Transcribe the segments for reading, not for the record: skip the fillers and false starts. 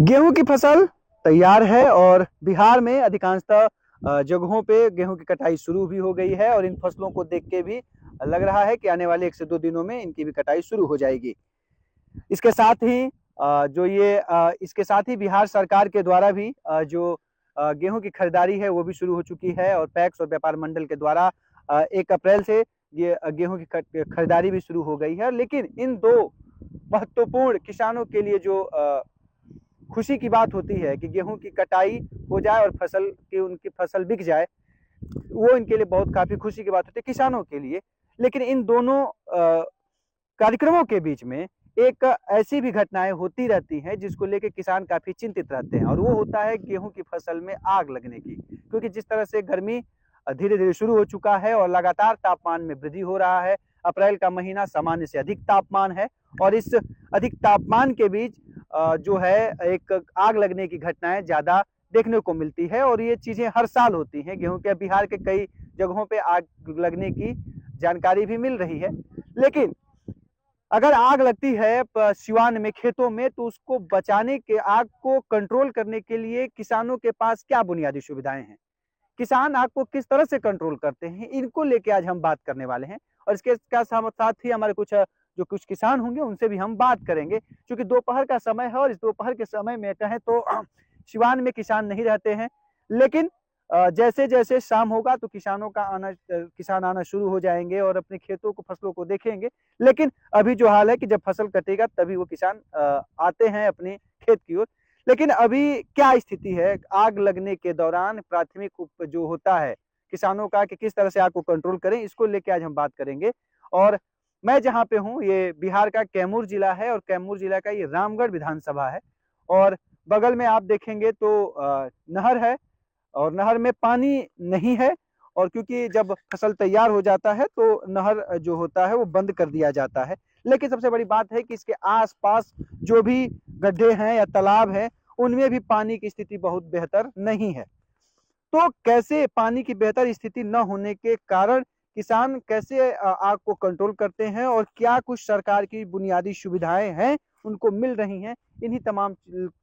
गेहूं की फसल तैयार है और बिहार में अधिकांशतः जगहों पे गेहूं की कटाई शुरू भी हो गई है और इन फसलों को देख के भी लग रहा है कि आने वाले 1 से 2 दिनों में इनकी भी कटाई शुरू हो जाएगी। इसके साथ ही इसके साथ ही बिहार सरकार के द्वारा भी जो गेहूं की खरीदारी है वो भी शुरू हो चुकी है और पैक्स और व्यापार मंडल के द्वारा 1 अप्रैल से ये गेहूं की खरीदारी भी शुरू हो गई है। लेकिन इन दो महत्वपूर्ण किसानों के लिए जो खुशी की बात होती है कि गेहूं की कटाई हो जाए और उनकी फसल बिक जाए, वो इनके लिए बहुत काफी खुशी की बात होती है किसानों के लिए। लेकिन इन दोनों कार्यक्रमों के बीच में एक ऐसी भी घटनाएं होती रहती हैं जिसको लेकर किसान काफी चिंतित रहते हैं और वो होता है गेहूं की फसल में आग लगने की। क्योंकि जिस तरह से गर्मी धीरे धीरे शुरू हो चुका है और लगातार तापमान में वृद्धि हो रहा है। अप्रैल का महीना सामान्य से अधिक तापमान है और इस अधिक तापमान के बीच जो है एक आग लगने की घटनाएं ज्यादा देखने को मिलती है और ये चीजें हर साल होती हैं। गेहूं के बिहार के कई जगहों पे आग लगने की जानकारी भी मिल रही है। लेकिन अगर आग लगती है सिवान में खेतों में तो उसको बचाने के, आग को कंट्रोल करने के लिए किसानों के पास क्या बुनियादी सुविधाएं हैं, किसान आग को किस तरह से कंट्रोल करते हैं, इनको लेके आज हम बात करने वाले हैं। और इसके साथ ही हमारे कुछ किसान होंगे उनसे भी हम बात करेंगे। क्योंकि दोपहर का समय है और इस दोपहर के समय में कहें तो सिवान में किसान नहीं रहते हैं। लेकिन जैसे जैसे शाम होगा तो किसान आना शुरू हो जाएंगे और अपने खेतों को, फसलों को देखेंगे। लेकिन अभी जो हाल है कि जब फसल कटेगा तभी वो किसान आते हैं अपने खेत की ओर। लेकिन अभी क्या स्थिति है आग लगने के दौरान, प्राथमिक जो होता है किसानों का कि किस तरह से आग को कंट्रोल करें, इसको लेके आज हम बात करेंगे। और मैं जहाँ पे हूँ ये बिहार का कैमूर जिला है और कैमूर जिला का ये रामगढ़ विधानसभा है। और बगल में आप देखेंगे तो नहर है और नहर में पानी नहीं है। और क्योंकि जब फसल तैयार हो जाता है तो नहर जो होता है वो बंद कर दिया जाता है। लेकिन सबसे बड़ी बात है कि इसके आसपास जो भी गड्ढे हैं या तालाब हैं उनमें भी पानी की स्थिति बहुत बेहतर नहीं है। तो कैसे पानी की बेहतर स्थिति न होने के कारण किसान कैसे आग को कंट्रोल करते हैं और क्या कुछ सरकार की बुनियादी सुविधाएं हैं उनको मिल रही हैं, इन्हीं तमाम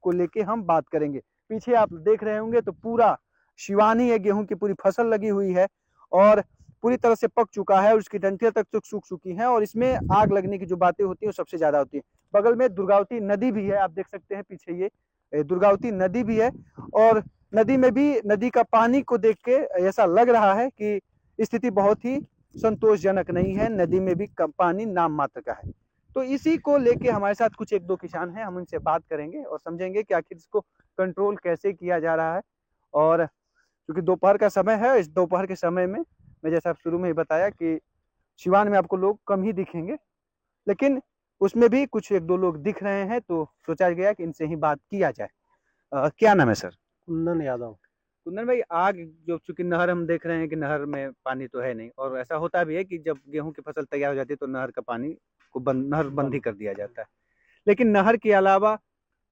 को लेके हम बात करेंगे। पीछे आप देख रहे होंगे तो पूरा शिवानी है, गेहूं की पूरी फसल लगी हुई है और पूरी तरह से पक चुका है और उसकी डंठियां तक तो सूख चुकी हैं और इसमें आग लगने की जो बातें होती है वो सबसे ज्यादा होती है। बगल में दुर्गावती नदी भी है, आप देख सकते हैं पीछे ये दुर्गावती नदी भी है। और नदी में भी, नदी का पानी को देख के ऐसा लग रहा है कि स्थिति बहुत ही संतोषजनक नहीं है, नदी में भी कम पानी नाम मात्र का है। तो इसी को लेके हमारे साथ कुछ 1-2 किसान हैं, हम उनसे बात करेंगे और समझेंगे कि आखिर इसको कंट्रोल कैसे किया जा रहा है। और क्योंकि दोपहर का समय है, इस दोपहर के समय में मैं जैसा शुरू में ही बताया कि सिवान में आपको लोग कम ही दिखेंगे, लेकिन उसमें भी कुछ 1-2 लोग दिख रहे हैं तो सोचा गया कि इनसे ही बात किया जाए। क्या नाम है सर? कुंदन यादव। कुंदन भाई, आग जो, चूंकि नहर हम देख रहे हैं कि नहर में पानी तो है नहीं और ऐसा होता भी है कि जब गेहूं की फसल तैयार हो जाती है तो नहर का पानी को नहर बंद ही कर दिया जाता है। लेकिन नहर के अलावा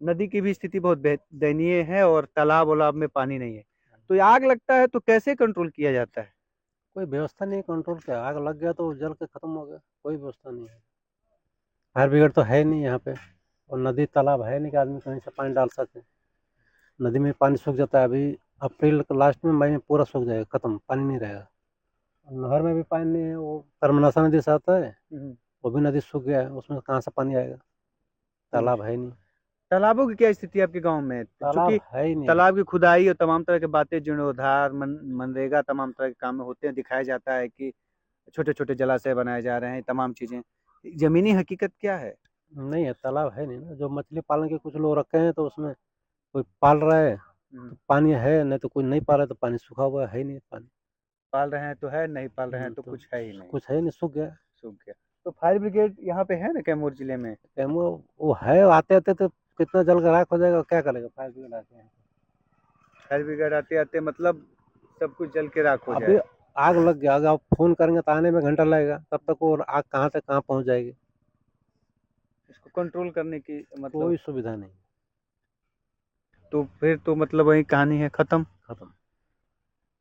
नदी की भी स्थिति बहुत दयनीय है और तालाब वालाब में पानी नहीं है। तो ये आग लगता है तो कैसे कंट्रोल किया जाता है? कोई व्यवस्था नहीं है कंट्रोल के, आग लग गया तो जल के खत्म हो गया, कोई व्यवस्था नहीं है। फायर ब्रिगेड तो है नहीं यहाँ पे और नदी तालाब है नहीं कि आदमी कहीं से पानी डाल सके। नदी में पानी सूख जाता है, अभी अप्रैल के लास्ट में, मई में पूरा सूख जाएगा, खत्म, पानी नहीं रहेगा। नहर में भी पानी नहीं है, वो कर्मनाशा नदी से आता है, वो भी नदी सूख गया है, उसमें कहाँ से पानी आएगा? तालाब है नहीं। तालाबों की क्या स्थिति है आपके गांव में? तालाब चूंकि है ही नहीं। तालाब की खुदाई और तमाम तरह की बातें, जीर्णोद्धार, मनरेगा, तमाम तरह के काम में होते हैं, दिखाया जाता है कि छोटे छोटे जलाशय बनाए जा रहे हैं, तमाम चीजें। जमीनी हकीकत क्या है? नहीं है, तालाब है नहीं ना। जो मछली पालन के कुछ लोग रखे हैं तो उसमें कोई पाल रहा है तो पानी है, नहीं तो कोई नहीं पाल रहा है तो पानी सूखा हुआ है ही नहीं पानी। पाल रहे हैं तो है, नहीं पाल रहे हैं तो कुछ है ही नहीं, कुछ है ही नहीं, सूख गया। सूख गया। तो फायर ब्रिगेड यहाँ पे है ना कैमूर जिले में? वो है, आते आते तो कितना जल कर राख हो जाएगा, क्या करेगा फायर ब्रिगेड आते हैं? फायर ब्रिगेड आते आते मतलब सब कुछ जल के राख हो अभी जाए? आग लग गया, अगर आप फोन करेंगे तो आने में घंटा लगेगा, तब तक वो आग कहाँ से कहाँ पहुँच जाएगी। इसको कंट्रोल करने की मतलब कोई सुविधा नहीं। तो फिर तो मतलब वही कहानी है, खत्म। खत्म।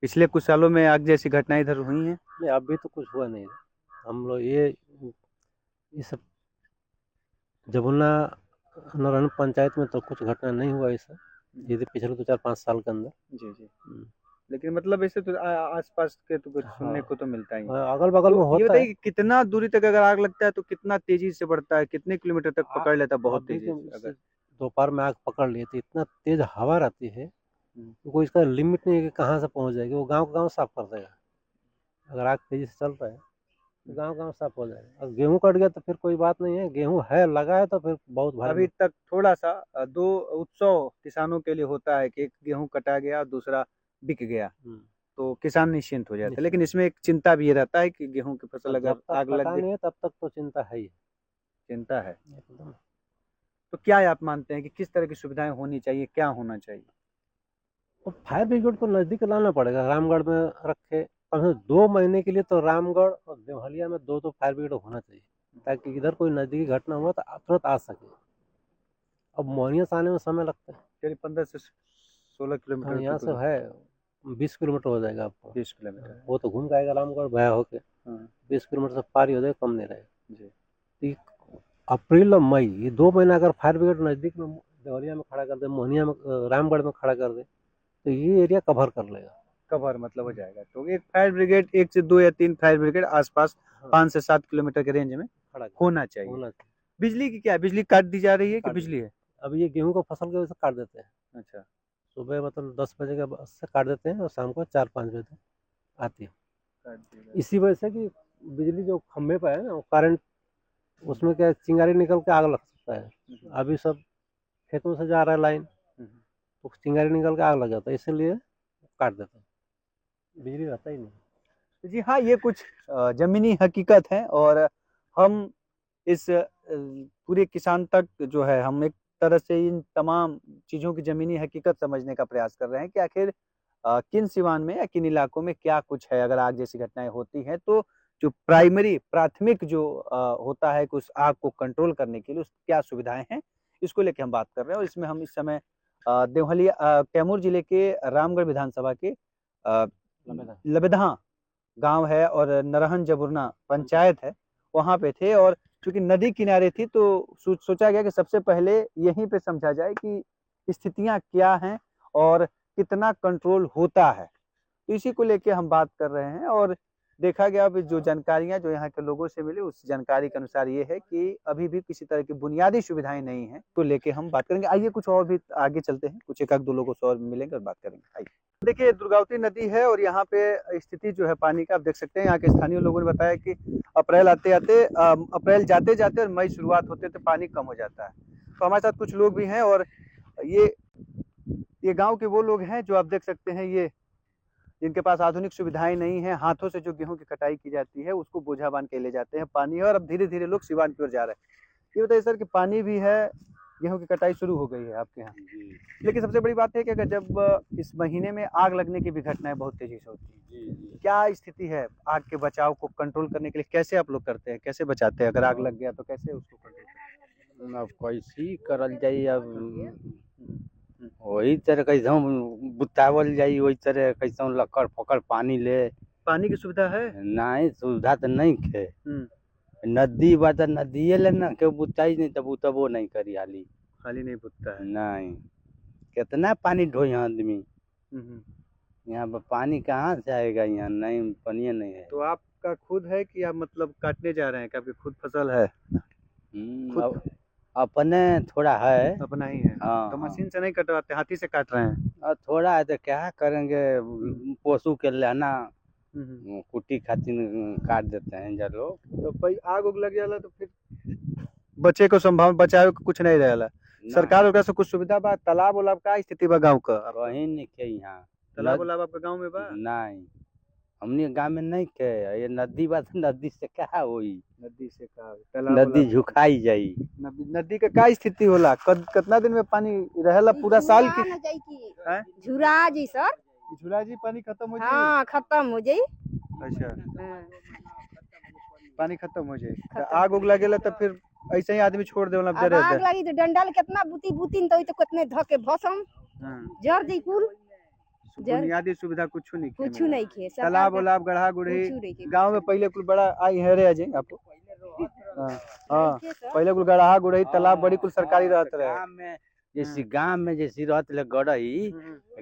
पिछले कुछ सालों में आग जैसी घटनाएं इधर हुई हैं? नहीं, अभी तो कुछ हुआ नहीं। हम लोग ये सब जमुना नारायण पंचायत में तो कुछ घटना नहीं हुआ ऐसा, यदि पिछले 2-4-5 साल के अंदर। जी जी। लेकिन मतलब ऐसे तो आसपास के तो कुछ सुनने हाँ। को तो मिलता ही है। अगल बगल में तो ये होता बताइए है। कि कितना दूरी तक अगर आग लगता है तो कितना तेजी से बढ़ता है, कितने किलोमीटर तक पकड़ लेता है बहुत अभी तेजी के से अगर? दोपहर में आग पकड़ ली तो इतना तेज हवा रहती है, हम्म, तो कोई इसका लिमिट नहीं है कि कहाँ से पहुंच जाएगी, वो गांव साफ कर देगा। अगर आग तेजी से चल रहा है तो गांव साफ हो जाएगा। और गेहूं कट गया तो फिर कोई बात नहीं है, गेहूं है लगा है तो फिर बहुत भारी अभी तक थोड़ा सा दो उत्सव किसानों के लिए होता है कि एक गेहूं कटा गया और दूसरा बिक गया तो किसान निश्चिंत हो जाता है, लेकिन इसमें एक चिंता भी ये रहता है कि गेहूं की फसल जब अगर तक आग लग कटा गई, नहीं है तब तक तो चिंता है ही। चिंता है। एकदम। तो क्या आप मानते हैं कि किस तरह की सुविधाएं होनी चाहिए, क्या होना चाहिए? तो फायर ब्रिगेड को नजदीक लाना पड़ेगा, रामगढ़ में रखे कम से कम 2 महीने के लिए तो रामगढ़ और देवहलिया में 2 फायर ब्रिगेड होना चाहिए, ताकि इधर कोई नजदीकी घटना हुआ तो तुरंत आ सके। अब मोहनिया से आने में समय लगता है। करीब 15 से 16 किलोमीटर हाँ, की यहाँ से दूरी। है 20 किलोमीटर हो जाएगा आपको। 20 किलोमीटर। वो तो घूम के आएगा रामगढ़ भया होके, 20 किलोमीटर से पार ही हो जाएगा, कम नहीं रहेगा जी। अप्रैल और मई ये 2 महीना अगर फायर ब्रिगेड नजदीक में देवरिया में खड़ा कर दे, मोहनिया में रामगढ़ में खड़ा कर दे तो ये एरिया कवर कर लेगा। कवर मतलब हो जाएगा। तो एक फायर ब्रिगेड 1 से 2 या 3 फायर ब्रिगेड आसपास 5 से 7 किलोमीटर के रेंज में होना चाहिए। बिजली की क्या है? बिजली काट दी जा रही है कि बिजली है? अब ये गेहूं को फसल की वजह से काट देते हैं। अच्छा। सुबह मतलब 10 बजे के बाद से काट देते हैं और शाम को 4-5 बजे तक आती है। इसी वजह से कि बिजली जो खंभे पर है ना, करंट उसमें क्या चिंगारी निकल के आग लग सकता है। अभी सब खेतों से जा रहा है लाइन, तो चिंगारी निकल के आग लग जाता है, इसीलिए काट देते हैं, बिजली रहता ही नहीं। जी हाँ, ये कुछ जमीनी हकीकत है और हम इस पूरे किसान तक जो है हम एक तरह से इन तमाम चीज़ों की ज़मीनी हकीकत समझने का प्रयास कर रहे हैं कि आखिर किन सिवान में या किन इलाकों में क्या कुछ है। अगर आग जैसी घटनाएं होती हैं तो जो प्राथमिक जो होता है कि उस आग को कंट्रोल करने के लिए उस क्या सुविधाएं हैं, इसको लेके हम बात कर रहे हैं। और इसमें हम इस समय देवहलिया कैमूर जिले के रामगढ़ विधानसभा के लबेदहा गांव है और नरहन जबुरना पंचायत है, वहां पे थे। और चूंकि नदी किनारे थी तो सोचा गया कि सबसे पहले यहीं पे समझा जाए कि स्थितियां क्या हैं और कितना कंट्रोल होता है। तो इसी को लेके हम बात कर रहे हैं और देखा गया अब जो जानकारियां जो यहाँ के लोगों से मिली उस जानकारी के अनुसार ये है कि अभी भी किसी तरह की बुनियादी सुविधाएं नहीं है, तो लेके हम बात करेंगे। आइए कुछ और भी आगे चलते हैं, कुछ एक आध दो लोगों से और मिलेंगे और बात करेंगे। आइए। देखिए दुर्गावती नदी है और यहाँ पे स्थिति जो है पानी का आप देख सकते हैं। यहाँ के स्थानीय लोगों ने बताया कि अप्रैल अप्रैल जाते जाते और मई शुरुआत होते तो पानी कम हो जाता है। तो हमारे साथ कुछ लोग भी हैं और ये गांव के वो लोग हैं जो आप देख सकते हैं, ये जिनके पास आधुनिक सुविधाएं नहीं है, हाथों से जो गेहूं की कटाई की जाती है उसको बोझा बांध के ले जाते हैं पानी, और अब धीरे धीरे लोग सिवान की ओर जा रहे हैं। ये बताइए सर कि पानी भी है, गेहूं की कटाई शुरू हो गई है आपके यहाँ, लेकिन सबसे बड़ी बात है कि अगर जब इस महीने में आग लगने की भी घटनाएं बहुत तेजी से होती है, क्या स्थिति है आग के बचाव को कंट्रोल करने के लिए? कैसे आप लोग करते हैं, कैसे बचाते हैं? अगर आग लग गया तो कैसे उसको कंट्रोल करते हैं? अब कैसी करल जाई, अब वही तरह कैसे बुतावल जाई, वही तरह कैसे लकड़ पकड़ पानी ले। पानी की सुविधा है? नहीं सुविधा तो नहीं खे, नदी बा तो नदिए ले ना के बुताई नहीं तो बुतबो नहीं करी हाली, खाली नहीं बुतता है। नहीं कितना पानी ढोई आदमी, यहाँ पर पानी कहाँ से आएगा, यहाँ नहीं पानी नहीं है। तो आपका खुद है कि आप मतलब काटने जा रहे हैं कि आपकी खुद फसल है? खुद अपने थोड़ा है, अपना ही है। हाँ, तो मशीन से नहीं कटवाते, हाथी से काट रहे हैं? और थोड़ा है तो क्या करेंगे, पशु के लाना कुटी खातिर काट देते हैं जब लोग। तो भाई आग उग लग जाला तो फिर बचे को संभावना बचाव को कुछ नहीं रहेला। सरकार वगैरह से कुछ सुविधा बा? तालाब उलाब का स्थिति बा गाँव का? वही नहीं के यहाँ तालाब उलाब आपके गाँव में बा? नहीं, हमने गाँव में नहीं के, ये नदी बा तो नदी से क्या होई, नदी से का नदी झुकाई जाई। नदी का क्या स्थिति होला? कितना दिन में पानी रहेला? पूरा साल की झुरा जी सर, झुला जी पानी खत्म हो जाए? हाँ खत्म हो जाई। अच्छा, पानी खत्म हो जाए तो आग उग लगेला तो फिर ऐसे ही आदमी छोड़ देवला अब आग लगी तो डंडल कितना बुती बुती तो कितने धके भसम जर दी कुल। बुनियादी सुविधा कुछ नहीं खे। तालाब उलाब गढ़ा गुढ़ी गांव में पहले कुल बड़ा आई है रे अजय आपको हाँ पहले कुल गड़हा गुड़ई तालाब बड़ी कुल सरकारी रहत रहे। गाँव में जैसी रहत ले गड़ई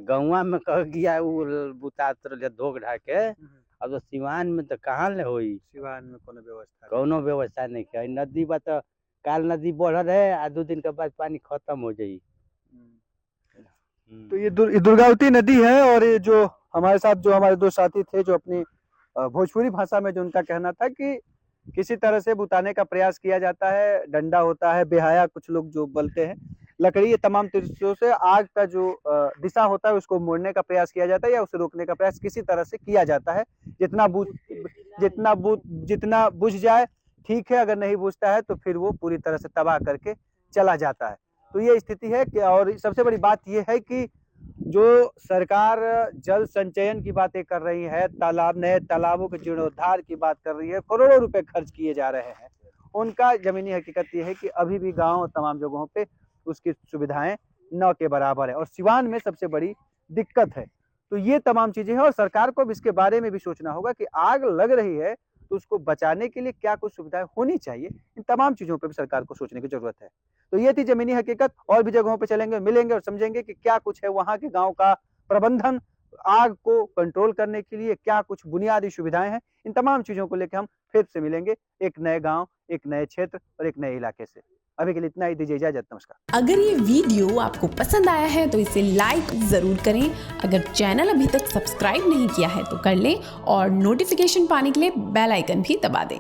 गौवा में कह गया वो बुतात रहे धोक ढाके। अब तो सिवान में तो कहाँ ले होई, सिवान में कोनो व्यवस्था नहीं है। नदी बा तो काल नदी बढ़ रहे आ 2 दिन के बाद पानी खत्म हो जाई। तो ये दुर्गावती नदी है और ये जो हमारे साथ जो हमारे 2 साथी थे जो अपनी भोजपुरी भाषा में जो उनका कहना था कि किसी तरह से बुताने का प्रयास किया जाता है, डंडा होता है, बेहाया कुछ लोग जो बोलते हैं, लकड़ी, ये तमाम तरीकों से आग का जो दिशा होता है उसको मोड़ने का प्रयास किया जाता है या उसे रोकने का प्रयास किसी तरह से किया जाता है। जितना बुझ जाए ठीक है, अगर नहीं बुझता है तो फिर वो पूरी तरह से तबाह करके चला जाता है। तो ये स्थिति है कि और सबसे बड़ी बात ये है कि जो सरकार जल संचयन की बातें कर रही है, नए तालाबों के जीर्णोद्धार की बात कर रही है, करोड़ों रुपए खर्च किए जा रहे हैं, उनका जमीनी हकीकत ये है कि अभी भी गांव और तमाम जगहों पे उसकी सुविधाएं न के बराबर है और सिवान में सबसे बड़ी दिक्कत है। तो ये तमाम चीजें हैं और सरकार को भी इसके बारे में भी सोचना होगा कि आग लग रही है तो उसको बचाने के लिए क्या कुछ सुविधाएं होनी चाहिए। इन तमाम चीजों पर भी सरकार को सोचने की जरूरत है। तो ये थी जमीनी हकीकत। और भी जगहों पे चलेंगे, मिलेंगे और समझेंगे कि क्या कुछ है वहां के गांव का प्रबंधन, आग को कंट्रोल करने के लिए क्या कुछ बुनियादी सुविधाएं हैं। इन तमाम चीजों को लेकर हम फिर से मिलेंगे एक नए गांव, एक नए क्षेत्र और एक नए इलाके से। अभी के लिए इतना ही, दीजिए इजाजत, नमस्कार। अगर ये वीडियो आपको पसंद आया है तो इसे लाइक जरूर करें। अगर चैनल अभी तक सब्सक्राइब नहीं किया है तो कर लें और नोटिफिकेशन पाने के लिए बेल आइकन भी दबा दें।